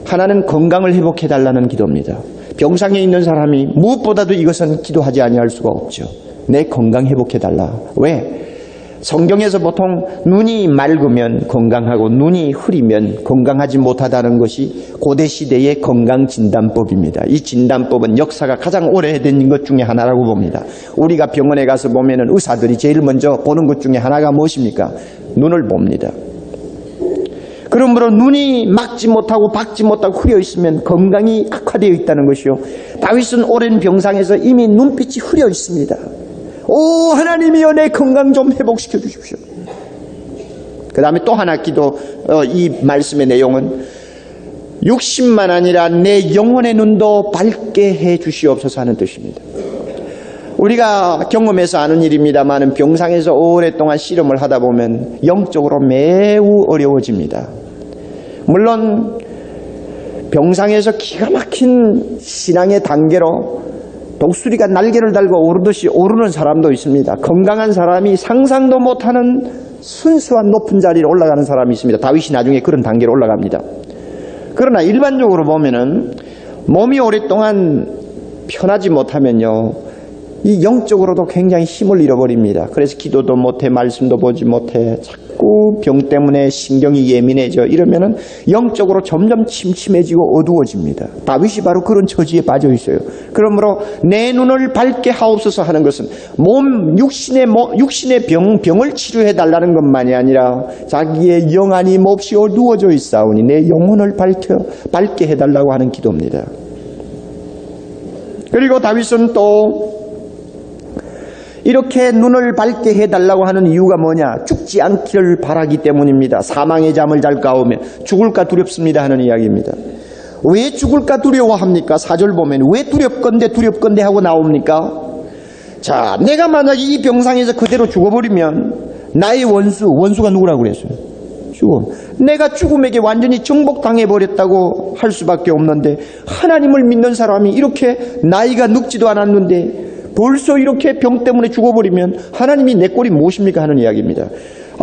하나는 건강을 회복해달라는 기도입니다. 병상에 있는 사람이 무엇보다도 이것은 기도하지 아니할 수가 없죠. 내 건강 회복해달라. 왜? 성경에서 보통 눈이 맑으면 건강하고 눈이 흐리면 건강하지 못하다는 것이 고대시대의 건강진단법입니다. 이 진단법은 역사가 가장 오래된 것 중에 하나라고 봅니다. 우리가 병원에 가서 보면 의사들이 제일 먼저 보는 것 중에 하나가 무엇입니까? 눈을 봅니다. 그러므로 눈이 막지 못하고 박지 못하고 흐려 있으면 건강이 악화되어 있다는 것이요. 다윗은 오랜 병상에서 이미 눈빛이 흐려 있습니다. 오 하나님이여 내 건강 좀 회복시켜 주십시오. 그 다음에 또 하나 기도, 이 말씀의 내용은 육신만 아니라 내 영혼의 눈도 밝게 해 주시옵소서 하는 뜻입니다. 우리가 경험해서 아는 일입니다만 병상에서 오랫동안 씨름을 하다 보면 영적으로 매우 어려워집니다. 물론 병상에서 기가 막힌 신앙의 단계로 독수리가 날개를 달고 오르듯이 오르는 사람도 있습니다. 건강한 사람이 상상도 못하는 순수한 높은 자리로 올라가는 사람이 있습니다. 다윗이 나중에 그런 단계로 올라갑니다. 그러나 일반적으로 보면은 몸이 오랫동안 편하지 못하면요, 이 영적으로도 굉장히 힘을 잃어버립니다. 그래서 기도도 못해, 말씀도 보지 못해, 자꾸 병 때문에 신경이 예민해져. 이러면은 영적으로 점점 침침해지고 어두워집니다. 다윗이 바로 그런 처지에 빠져 있어요. 그러므로 내 눈을 밝게 하옵소서 하는 것은 육신의 병을 치료해 달라는 것만이 아니라 자기의 영안이 몹시 어두워져 있사오니 내 영혼을 밝게 해달라고 하는 기도입니다. 그리고 다윗은 또 이렇게 눈을 밝게 해달라고 하는 이유가 뭐냐? 죽지 않기를 바라기 때문입니다. 사망의 잠을 잘까오며 죽을까 두렵습니다 하는 이야기입니다. 왜 죽을까 두려워합니까? 4절 보면 왜 두렵건대 하고 나옵니까? 자, 내가 만약에 이 병상에서 그대로 죽어버리면 나의 원수가 누구라고 그랬어요? 죽음. 내가 죽음에게 완전히 정복당해버렸다고 할 수밖에 없는데 하나님을 믿는 사람이 이렇게 나이가 늙지도 않았는데 벌써 이렇게 병 때문에 죽어버리면 하나님이 내 꼴이 무엇입니까 하는 이야기입니다.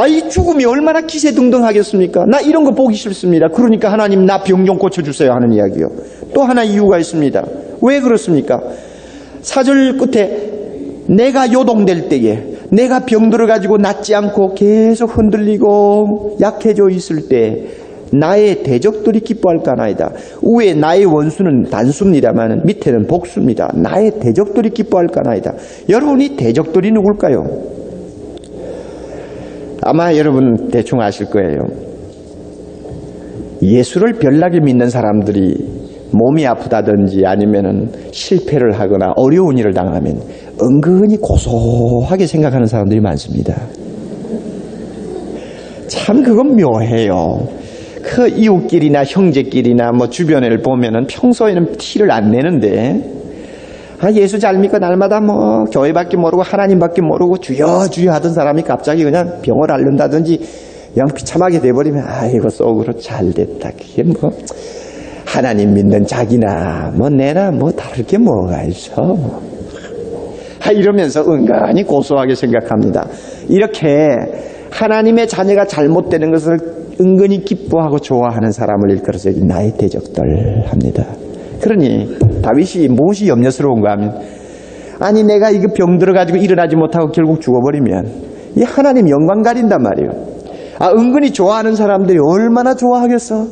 이 죽음이 얼마나 기세등등하겠습니까? 나 이런 거 보기 싫습니다. 그러니까 하나님 나 병 좀 고쳐주세요 하는 이야기요. 또 하나 이유가 있습니다. 왜 그렇습니까? 4절 끝에 내가 요동될 때에, 내가 병들어 가지고 낫지 않고 계속 흔들리고 약해져 있을 때 나의 대적들이 기뻐할까나이다. 위에 나의 원수는 단수입니다만 밑에는 복수입니다. 나의 대적들이 기뻐할까나이다. 여러분이 대적들이 누굴까요? 아마 여러분 대충 아실 거예요. 예수를 별나게 믿는 사람들이 몸이 아프다든지 아니면은 실패를 하거나 어려운 일을 당하면 은근히 고소하게 생각하는 사람들이 많습니다. 참 그건 묘해요. 그 이웃끼리나 형제끼리나 뭐 주변을 보면은 평소에는 티를 안 내는데 예수 잘 믿고 날마다 뭐 교회밖에 모르고 하나님밖에 모르고 주여 주여 하던 사람이 갑자기 그냥 병을 앓는다든지 영 비참하게 돼버리면 아이고 속으로 잘됐다. 그게 뭐 하나님 믿는 자기나 뭐 내나 뭐 다를 게 뭐가 있어 뭐. 이러면서 은근히 고소하게 생각합니다. 이렇게 하나님의 자녀가 잘못되는 것을 은근히 기뻐하고 좋아하는 사람을 일컬어서 여기 나의 대적들 합니다. 그러니 다윗이 무엇이 염려스러운가 하면 아니 내가 이거 병들어가지고 일어나지 못하고 결국 죽어버리면 이 하나님 영광 가린단 말이에요. 은근히 좋아하는 사람들이 얼마나 좋아하겠어.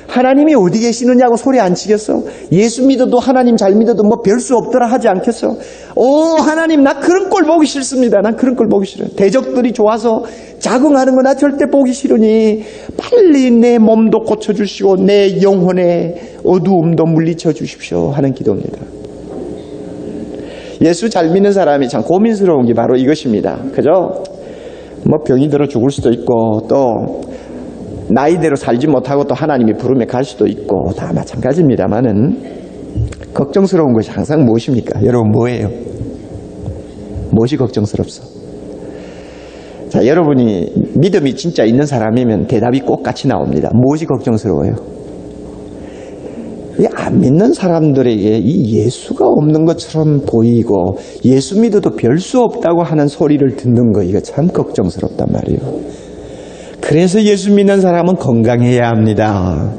하나님이 어디 계시느냐고 소리 안 치겠어. 예수 믿어도 하나님 잘 믿어도 뭐 별 수 없더라 하지 않겠어. 오 하나님 나 그런 꼴 보기 싫습니다. 난 그런 꼴 보기 싫어요. 대적들이 좋아서 자긍하는 거 나 절대 보기 싫으니 빨리 내 몸도 고쳐주시고 내 영혼의 어두움도 물리쳐 주십시오 하는 기도입니다. 예수 잘 믿는 사람이 참 고민스러운 게 바로 이것입니다. 그죠? 뭐 병이 들어 죽을 수도 있고 또 나이대로 살지 못하고 또 하나님이 부름에 갈 수도 있고 다 마찬가지입니다만은 걱정스러운 것이 항상 무엇입니까? 여러분 뭐예요? 무엇이 걱정스럽소? 자, 여러분이 믿음이 진짜 있는 사람이면 대답이 꼭 같이 나옵니다. 무엇이 걱정스러워요? 안 믿는 사람들에게 이 예수가 없는 것처럼 보이고 예수 믿어도 별 수 없다고 하는 소리를 듣는 거 이거 참 걱정스럽단 말이에요. 그래서 예수 믿는 사람은 건강해야 합니다.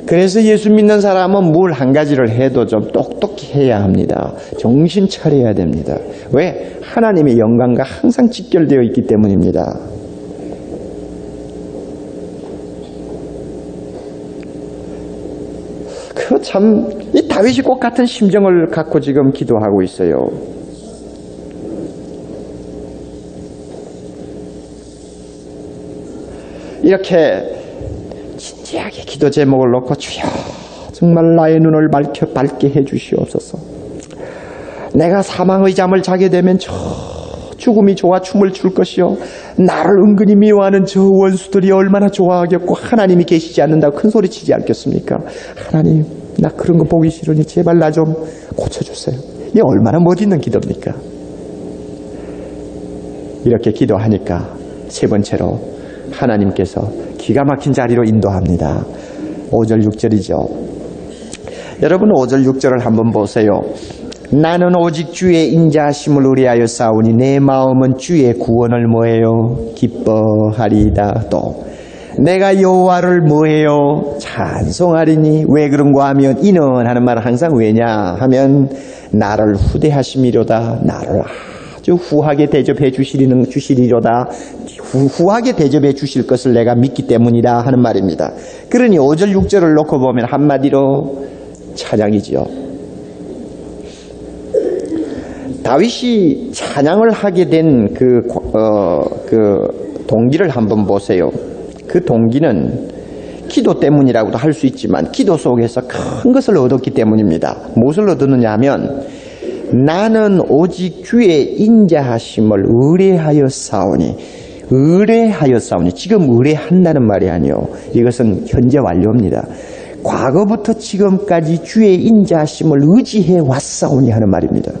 그래서 예수 믿는 사람은 뭘 한 가지를 해도 좀 똑똑히 해야 합니다. 정신 차려야 됩니다. 왜? 하나님의 영광과 항상 직결되어 있기 때문입니다. 이 다윗이 꼭 같은 심정을 갖고 지금 기도하고 있어요. 이렇게 진지하게 기도 제목을 놓고 주여 정말 나의 눈을 밝게 해주시옵소서. 내가 사망의 잠을 자게 되면 저 죽음이 좋아 춤을 출 것이요 나를 은근히 미워하는 저 원수들이 얼마나 좋아하겠고 하나님이 계시지 않는다고 큰 소리치지 않겠습니까? 하나님 나 그런 거 보기 싫으니 제발 나 좀 고쳐주세요. 이게 얼마나 멋있는 기도입니까? 이렇게 기도하니까 세 번째로 하나님께서 기가 막힌 자리로 인도합니다. 5절 6절이죠. 여러분 5절 6절을 한번 보세요. 나는 오직 주의 인자하심을 의뢰하여 싸우니 내 마음은 주의 구원을 뭐해요? 기뻐하리이다. 또 내가 여호와를 뭐해요? 찬송하리니. 왜 그런가 하면 이는 하는 말은 항상 왜냐 하면 나를 후대하심이로다. 나를 아주 후하게 대접해 주시리로다. 후하게 대접해 주실 것을 내가 믿기 때문이다 하는 말입니다. 그러니 5절 6절을 놓고 보면 한마디로 찬양이지요. 다윗이 찬양을 하게 된 그 동기를 한번 보세요. 그 동기는 기도 때문이라고도 할 수 있지만 기도 속에서 큰 것을 얻었기 때문입니다. 무엇을 얻었느냐 하면 나는 오직 주의 인자하심을 의뢰하여 싸우니. 지금 의뢰한다는 말이 아니요. 이것은 현재 완료입니다. 과거부터 지금까지 주의 인자하심을 의지해 왔사오니 하는 말입니다.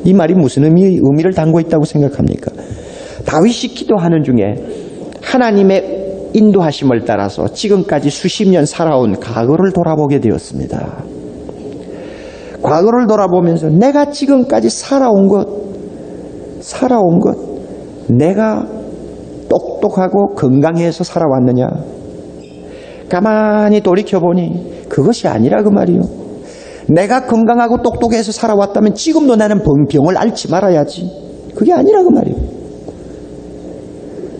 이 말이 무슨 의미를 담고 있다고 생각합니까? 다윗이 기도하는 중에 하나님의 인도하심을 따라서 지금까지 수십 년 살아온 과거를 돌아보게 되었습니다. 과거를 돌아보면서 내가 지금까지 살아온 것 내가 똑똑하고 건강해서 살아왔느냐? 가만히 돌이켜보니 그것이 아니라 그 말이요. 내가 건강하고 똑똑해서 살아왔다면 지금도 나는 병을 앓지 말아야지. 그게 아니라 그 말이요.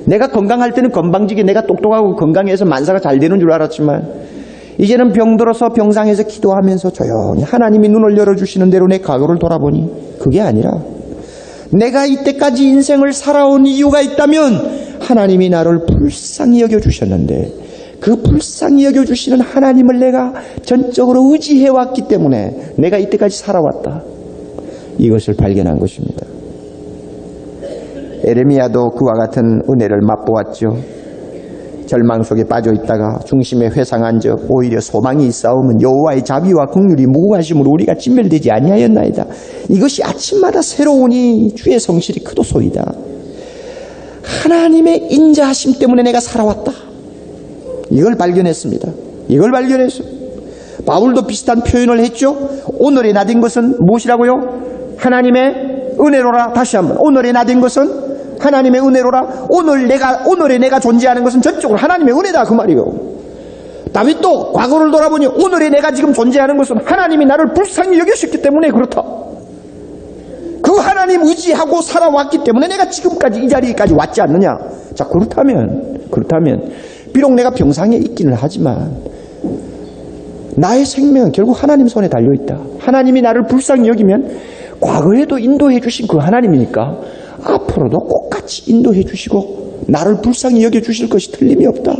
내가 건강할 때는 건방지게 내가 똑똑하고 건강해서 만사가 잘 되는 줄 알았지만 이제는 병들어서 병상에서 기도하면서 조용히 하나님이 눈을 열어주시는 대로 내 과거를 돌아보니 그게 아니라 내가 이때까지 인생을 살아온 이유가 있다면 하나님이 나를 불쌍히 여겨주셨는데 그 불쌍히 여겨주시는 하나님을 내가 전적으로 의지해왔기 때문에 내가 이때까지 살아왔다. 이것을 발견한 것입니다. 에레미야도 그와 같은 은혜를 맛보았죠. 절망 속에 빠져 있다가 중심에 회상한 적 오히려 소망이 있사오면 여호와의 자비와 긍휼이 무궁하심으로 우리가 진멸되지 아니하였나이다. 이것이 아침마다 새로우니 주의 성실이 크도소이다. 하나님의 인자하심 때문에 내가 살아왔다. 이걸 발견했습니다. 이걸 발견했어요. 바울도 비슷한 표현을 했죠. 오늘의 나 된 것은 무엇이라고요? 하나님의 은혜로라. 다시 한번 오늘의 나 된 것은 하나님의 은혜로라. 오늘의 내가 존재하는 것은 전적으로 하나님의 은혜다 그 말이요. 다윗도 과거를 돌아보니 오늘의 내가 지금 존재하는 것은 하나님이 나를 불쌍히 여기셨기 때문에 그렇다. 그 하나님 의지하고 살아왔기 때문에 내가 지금까지 이 자리까지 왔지 않느냐. 자, 그렇다면 비록 내가 병상에 있기는 하지만 나의 생명은 결국 하나님 손에 달려있다. 하나님이 나를 불쌍히 여기면 과거에도 인도해 주신 그 하나님이니까 앞으로도 똑같이 인도해 주시고 나를 불쌍히 여겨주실 것이 틀림이 없다.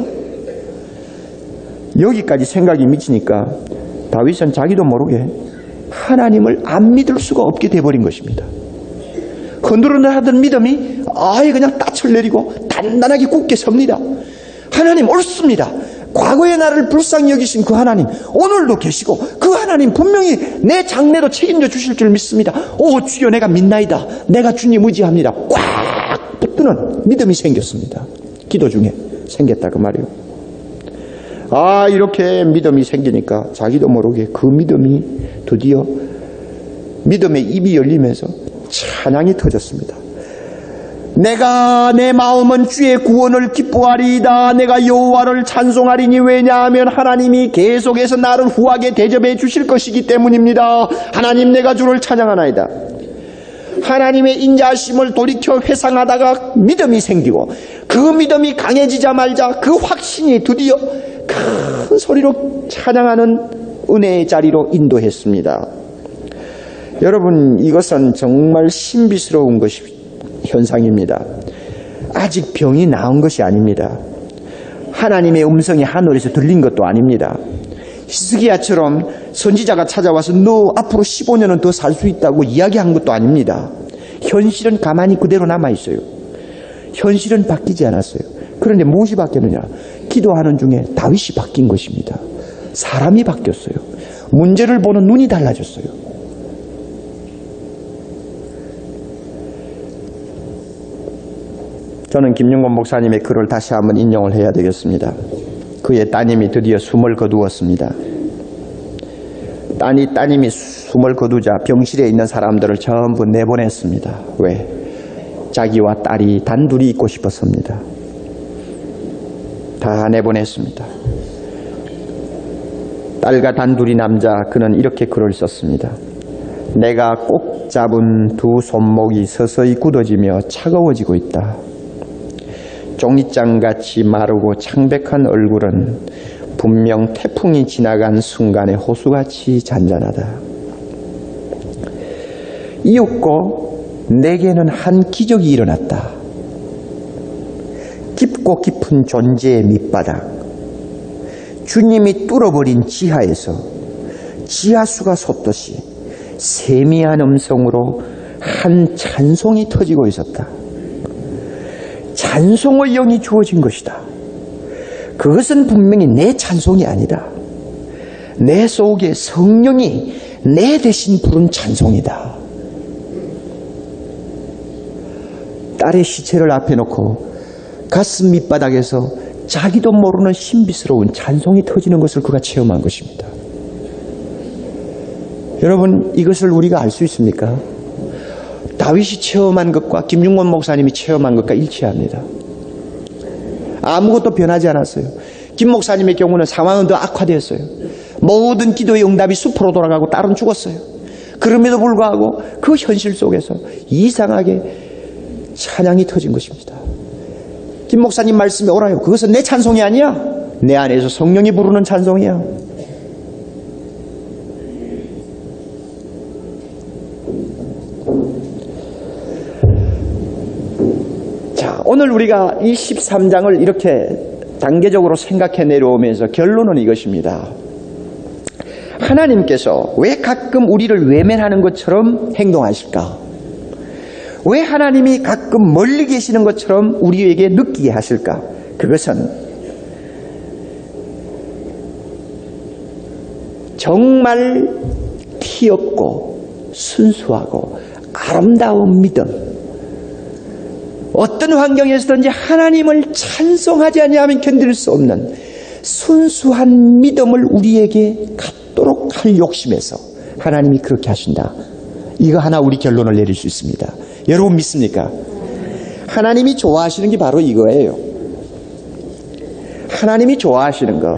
여기까지 생각이 미치니까 다윗은 자기도 모르게 하나님을 안 믿을 수가 없게 돼버린 것입니다. 흔들흔들하던 믿음이 아예 그냥 따철 내리고 단단하게 굳게 섭니다. 하나님 옳습니다. 과거의 나를 불쌍히 여기신 그 하나님 오늘도 계시고 그 하나님 분명히 내 장래도 책임져 주실 줄 믿습니다. 오 주여 내가 믿나이다. 내가 주님 의지합니다. 꽉 붙드는 믿음이 생겼습니다. 기도 중에 생겼다 그 말이에요. 아 이렇게 믿음이 생기니까 자기도 모르게 그 믿음이 드디어 믿음의 입이 열리면서 찬양이 터졌습니다. 내 마음은 주의 구원을 기뻐하리이다. 내가 여호와를 찬송하리니 왜냐하면 하나님이 계속해서 나를 후하게 대접해 주실 것이기 때문입니다. 하나님, 내가 주를 찬양하나이다. 하나님의 인자하심을 돌이켜 회상하다가 믿음이 생기고 그 믿음이 강해지자마자 그 확신이 드디어 큰 소리로 찬양하는 은혜의 자리로 인도했습니다. 여러분, 이것은 정말 신비스러운 현상입니다. 아직 병이 나은 것이 아닙니다. 하나님의 음성이 하늘에서 들린 것도 아닙니다. 히스기야처럼 선지자가 찾아와서 너 앞으로 15년은 더 살 수 있다고 이야기한 것도 아닙니다. 현실은 가만히 그대로 남아있어요. 현실은 바뀌지 않았어요. 그런데 무엇이 바뀌었느냐? 기도하는 중에 다윗이 바뀐 것입니다. 사람이 바뀌었어요. 문제를 보는 눈이 달라졌어요. 저는 김윤건 목사님의 글을 다시 한번 인용을 해야 되겠습니다. 그의 따님이 드디어 숨을 거두었습니다. 따님이 숨을 거두자 병실에 있는 사람들을 전부 내보냈습니다. 왜? 자기와 딸이 단둘이 있고 싶었습니다. 다 내보냈습니다. 딸과 단둘이 남자 그는 이렇게 글을 썼습니다. 내가 꼭 잡은 두 손목이 서서히 굳어지며 차가워지고 있다. 종이장같이 마르고 창백한 얼굴은 분명 태풍이 지나간 순간의 호수같이 잔잔하다. 이윽고 내게는 한 기적이 일어났다. 깊고 깊은 존재의 밑바닥, 주님이 뚫어버린 지하에서 지하수가 솟듯이 세미한 음성으로 한 찬송이 터지고 있었다. 찬송의 영이 주어진 것이다. 그것은 분명히 내 찬송이 아니다. 내 속에 성령이 내 대신 부른 찬송이다. 딸의 시체를 앞에 놓고 가슴 밑바닥에서 자기도 모르는 신비스러운 찬송이 터지는 것을 그가 체험한 것입니다. 여러분, 이것을 우리가 알 수 있습니까? 다윗이 체험한 것과 김윤건 목사님이 체험한 것과 일치합니다. 아무것도 변하지 않았어요. 김 목사님의 경우는 상황은 더 악화되었어요. 모든 기도의 응답이 수포로 돌아가고 딸은 죽었어요. 그럼에도 불구하고 그 현실 속에서 이상하게 찬양이 터진 것입니다. 김 목사님 말씀에 옳아요. 그것은 내 찬송이 아니야. 내 안에서 성령이 부르는 찬송이야. 오늘 우리가 이 13장을 이렇게 단계적으로 생각해 내려오면서 결론은 이것입니다. 하나님께서 왜 가끔 우리를 외면하는 것처럼 행동하실까? 왜 하나님이 가끔 멀리 계시는 것처럼 우리에게 느끼게 하실까? 그것은 정말 귀엽고 순수하고 아름다운 믿음, 어떤 환경에서든지 하나님을 찬송하지 아니하면 견딜 수 없는 순수한 믿음을 우리에게 갖도록 할 욕심에서 하나님이 그렇게 하신다. 이거 하나 우리 결론을 내릴 수 있습니다. 여러분 믿습니까? 하나님이 좋아하시는 게 바로 이거예요. 하나님이 좋아하시는 거,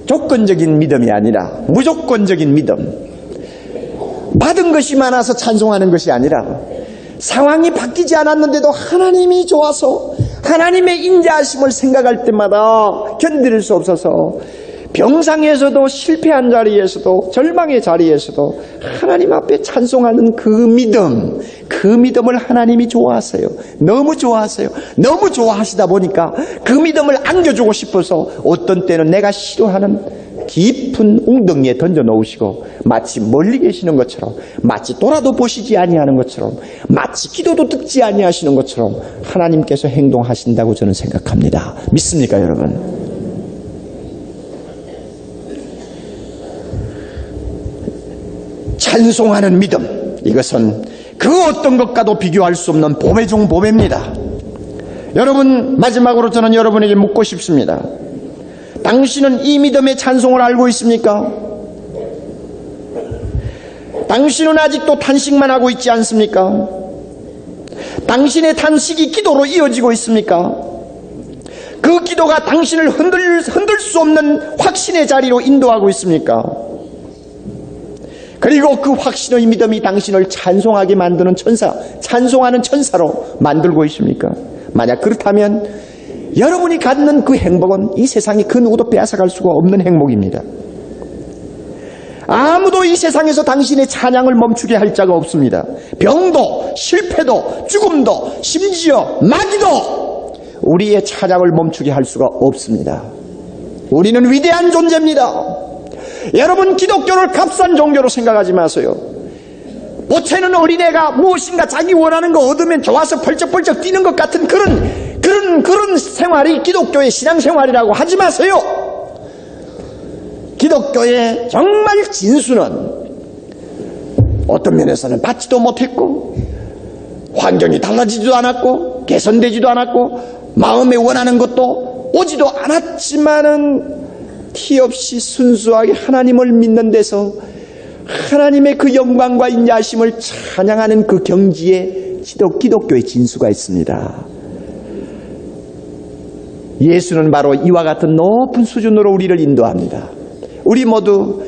조건적인 믿음이 아니라 무조건적인 믿음, 받은 것이 많아서 찬송하는 것이 아니라 상황이 바뀌지 않았는데도 하나님이 좋아서 하나님의 인자하심을 생각할 때마다 견딜 수 없어서 병상에서도 실패한 자리에서도 절망의 자리에서도 하나님 앞에 찬송하는 그 믿음을 하나님이 좋아하세요. 너무 좋아하세요. 너무 좋아하시다 보니까 그 믿음을 안겨주고 싶어서 어떤 때는 내가 싫어하는 깊은 웅덩이에 던져 놓으시고 마치 멀리 계시는 것처럼, 마치 돌아도 보시지 아니하는 것처럼, 마치 기도도 듣지 아니하시는 것처럼 하나님께서 행동하신다고 저는 생각합니다. 믿습니까, 여러분? 찬송하는 믿음, 이것은 그 어떤 것과도 비교할 수 없는 보배 중 보배입니다. 여러분, 마지막으로 저는 여러분에게 묻고 싶습니다. 당신은 이 믿음의 찬송을 알고 있습니까? 당신은 아직도 탄식만 하고 있지 않습니까? 당신의 탄식이 기도로 이어지고 있습니까? 그 기도가 당신을 흔들 수 없는 확신의 자리로 인도하고 있습니까? 그리고 그 확신의 믿음이 당신을 찬송하게 만드는 찬송하는 천사로 만들고 있습니까? 만약 그렇다면 여러분이 갖는 그 행복은 이 세상에 그 누구도 빼앗아갈 수가 없는 행복입니다. 아무도 이 세상에서 당신의 찬양을 멈추게 할 자가 없습니다. 병도, 실패도, 죽음도, 심지어 마귀도 우리의 찬양을 멈추게 할 수가 없습니다. 우리는 위대한 존재입니다. 여러분, 기독교를 값싼 종교로 생각하지 마세요. 보채는 어린애가 무엇인가 자기 원하는 거 얻으면 좋아서 펄쩍펄쩍 뛰는 것 같은 그런 생활이 기독교의 신앙생활이라고 하지 마세요. 기독교의 정말 진수는 어떤 면에서는 받지도 못했고 환경이 달라지지도 않았고 개선되지도 않았고 마음에 원하는 것도 오지도 않았지만은 티 없이 순수하게 하나님을 믿는 데서 하나님의 그 영광과 인자하심을 찬양하는 그 경지에 기독교의 진수가 있습니다. 예수는 바로 이와 같은 높은 수준으로 우리를 인도합니다. 우리 모두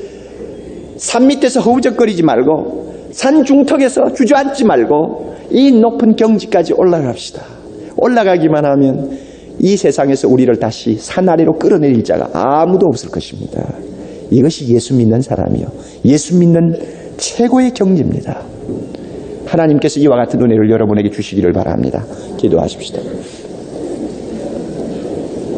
산 밑에서 허우적거리지 말고 산 중턱에서 주저앉지 말고 이 높은 경지까지 올라갑시다. 올라가기만 하면 이 세상에서 우리를 다시 산 아래로 끌어내릴 자가 아무도 없을 것입니다. 이것이 예수 믿는 사람이요, 예수 믿는 최고의 경지입니다. 하나님께서 이와 같은 은혜를 여러분에게 주시기를 바랍니다. 기도하십시다.